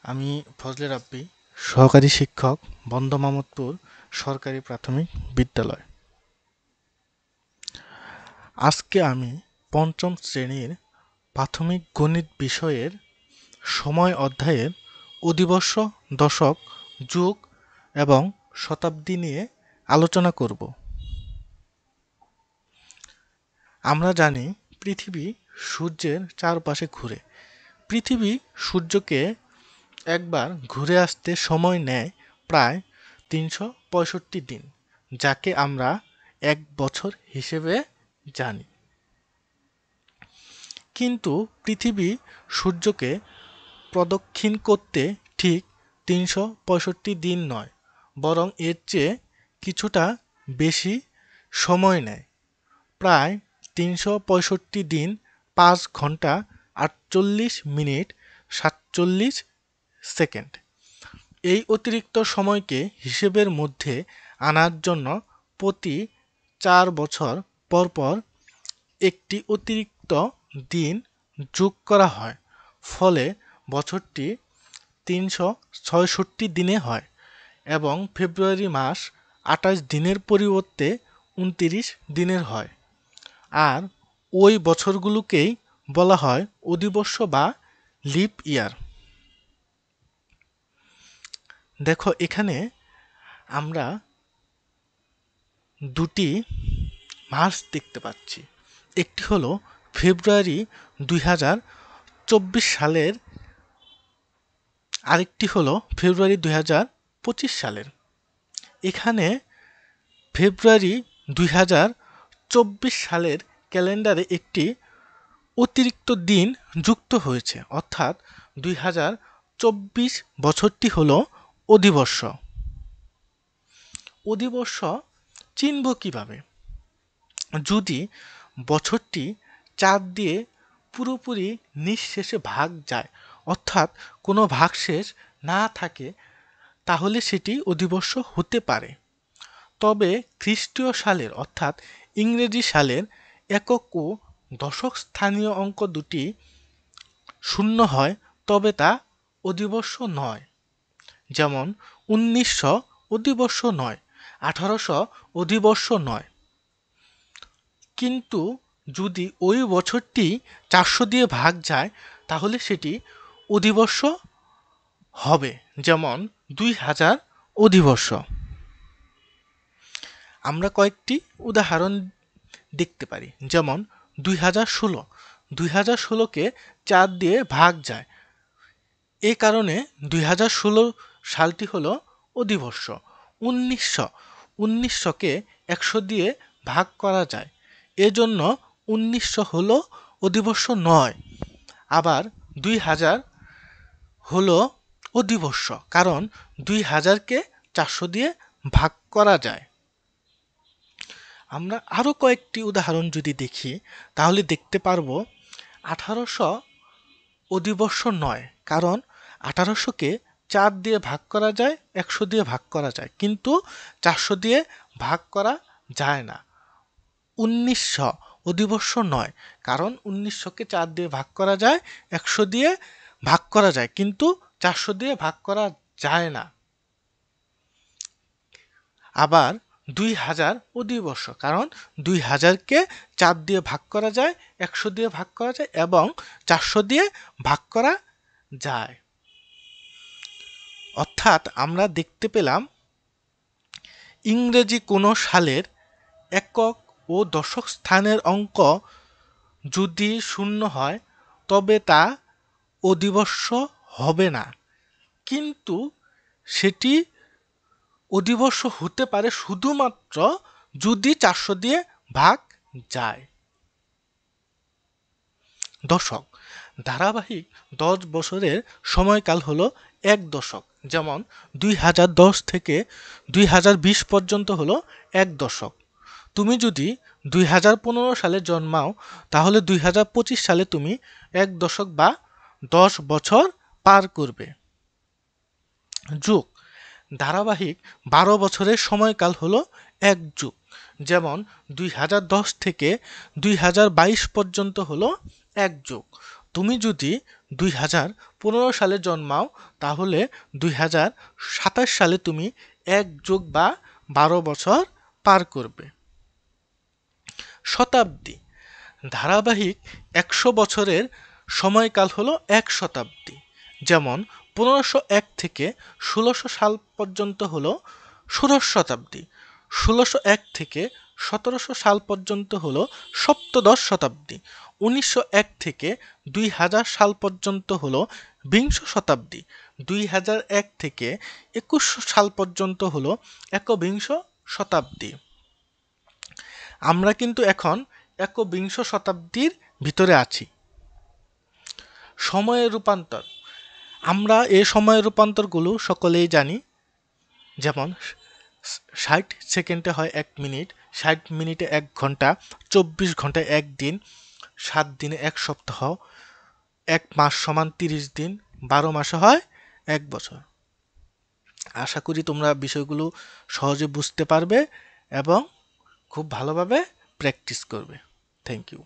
আমি ফজলে রাব্বি, সহকারী শিক্ষক, বন্ধমামদপুর সরকারি প্রাথমিক বিদ্যালয়। আজকে আমি পঞ্চম শ্রেণীর প্রাথমিক গণিত বিষয়ের সময় অধ্যায়ের অধিবর্ষ, দশক, যুগ এবং শতাব্দী নিয়ে আলোচনা করব। আমরা জানি পৃথিবী সূর্যের চারপাশে ঘুরে। পৃথিবী সূর্যকে একবার ঘুরে আসতে সময় নেয় প্রায় ৩৬৫ দিন, যাকে আমরা এক বছর হিসেবে জানি। কিন্তু পৃথিবী সূর্যকে প্রদক্ষিণ করতে ঠিক ৩৬৫ দিন নয়, বরং এর চেয়ে কিছুটা বেশি সময় নেয়, প্রায় ৩৬৫ দিন ৫ ঘন্টা ৪৮ মিনিট ৪৭ সেকেন্ড। এই অতিরিক্ত সময়কে হিসেবের মধ্যে আনার জন্য প্রতি ৪ বছর পর পর একটি অতিরিক্ত দিন যোগ করা হয়, ফলে বছরটি ৩৬৬ দিনে হয় এবং ফেব্রুয়ারি মাস ২৮ দিনের পরিবর্তে ২৯ দিনের হয়। আর ওই বছরগুলোকেই বলা হয় অধিবর্ষ বা লিপ ইয়ার। দেখো, এখানে আমরা দুটি মাস দেখতে পাচ্ছি। একটি হলো ফেব্রুয়ারি ২০২৪ সালের, আরেকটি হলো ফেব্রুয়ারি ২০২৫ সালের। এখানে ফেব্রুয়ারি ২০২৪ সালের ক্যালেন্ডারে একটি অতিরিক্ত দিন যুক্ত হয়েছে, অর্থাৎ ২০২৪ বছরটি হলো অধিবর্ষ। অধিবর্ষ চিনব কিভাবে? যদি বছরটি ৪ দিয়ে পুরোপুরি নিঃশেষে ভাগ যায়, অর্থাৎ কোনো ভাগশেষ না থাকে, তাহলে সেটি অধিবর্ষ হতে পারে। তবে খ্রিস্টীয় সালের অর্থাৎ ইংরেজি সালের একক ও দশক স্থানীয় অঙ্ক দুটি শূন্য হয়, তবে তা অধিবর্ষ নয়। যেমন ১৯০০ অধিবর্ষ নয়, ১৮০০ অধিবর্ষ নয়। কিন্তু যদি ওই বছরটি ৪০০ দিয়ে ভাগ যায়, তাহলে সেটি অধিবর্ষ হবে। যেমন ২০০০ অধিবর্ষ। আমরা কয়েকটি উদাহরণ দেখতে পারি। যেমন ২০১৬, ২০১৬কে ৪ দিয়ে ভাগ যায়, এ কারণে ২০১৬ সালটি হলো অধিবর্ষ। ১৯০০, ১৯০০কে ১০০ দিয়ে ভাগ করা যায়, এজন্য ১৯০০ হলো অধিবর্ষ নয়। আবার ২০০০ হলো অধিবর্ষ, কারণ ২০০০কে ৪০০ দিয়ে ভাগ করা যায়। আমরা আরও কয়েকটি উদাহরণ যদি দেখি, তাহলে দেখতে পারবো ১৮০০ অধিবর্ষ নয়, কারণ ১৮০০কে ৪ দিয়ে ভাগ করা যায়, ১০০ দিয়ে ভাগ করা যায়, কিন্তু ৪০০ দিয়ে ভাগ করা যায় না। ১৯০০ অধিবর্ষ নয়, কারণ ১৯০০কে ৪ দিয়ে ভাগ করা যায়, ১০০ দিয়ে ভাগ করা যায়, কিন্তু ৪০০ দিয়ে ভাগ করা যায় না। আবার ২০০০ অধিবর্ষ, কারণ ২০০০কে ৪ দিয়ে ভাগ করা যায়, ১০০ দিয়ে ভাগ করা যায় এবং ৪০০ দিয়ে ভাগ করা যায়। অর্থাৎ আমরা দেখতে পেলাম ইংরেজি কোনো সালের একক ও দশক স্থানের অঙ্ক যদি শূন্য হয়, তবে তা অধিবর্ষ হবে না, কিন্তু সেটি অধিবর্ষ হতে পারে শুধুমাত্র যদি ৪০০ দিয়ে ভাগ যায়। দশক, ধারাবাহিক ১০ বছরের সময়কাল হলো এক দশক। যেমন ২০১০ থেকে ২০২০ পর্যন্ত হলো এক দশক। তুমি যদি ২০১৫ সালে জন্মাও, তাহলে ২০২৫ সালে তুমি এক দশক বা ১০ বছর পার করবে। যুগ, ধারাবাহিক ১২ বছরের সময়কাল হলো এক যুগ। যেমন ২০১০ থেকে ২০২২ পর্যন্ত হলো এক যুগ। তুমি যদি 2015 সালে জন্মাও তাহলে 2027 সালে তুমি 1+12 পার করবে। শতাব্দী, ধারাবাহিক 100 বছরের সময়কাল হলো 1 শতাব্দী। যেমন 1501 থেকে 1600 সাল পর্যন্ত হলো ষোড়শ শতাব্দী, 1601 থেকে 1700 সাল পর্যন্ত হলো সপ্তদশ শতাব্দী, 1901 থেকে 2000 সাল পর্যন্ত হলো বিংশ শতাব্দী, 2001 থেকে 2100 সাল পর্যন্ত হলো একবিংশ শতাব্দী। আমরা কিন্তু এখন একবিংশ শতাব্দীর ভিতরে আছি। সময়ের রূপান্তর, আমরা এই সময়ের রূপান্তরগুলো সকলেই জানি। যেমন 60 সেকেন্ডে হয় 1 মিনিট, 60 মিনিটে 1 ঘন্টা, 24 ঘন্টায় 1 দিন, 7 দিনে 1 সপ্তাহ, 1 মাস সমান 30 দিন, 12 মাসে হয় 1 বছর। আশা করি তোমরা বিষয়গুলো সহজে বুঝতে পারবে এবং খুব ভালোভাবে প্র্যাকটিস করবে। Thank you.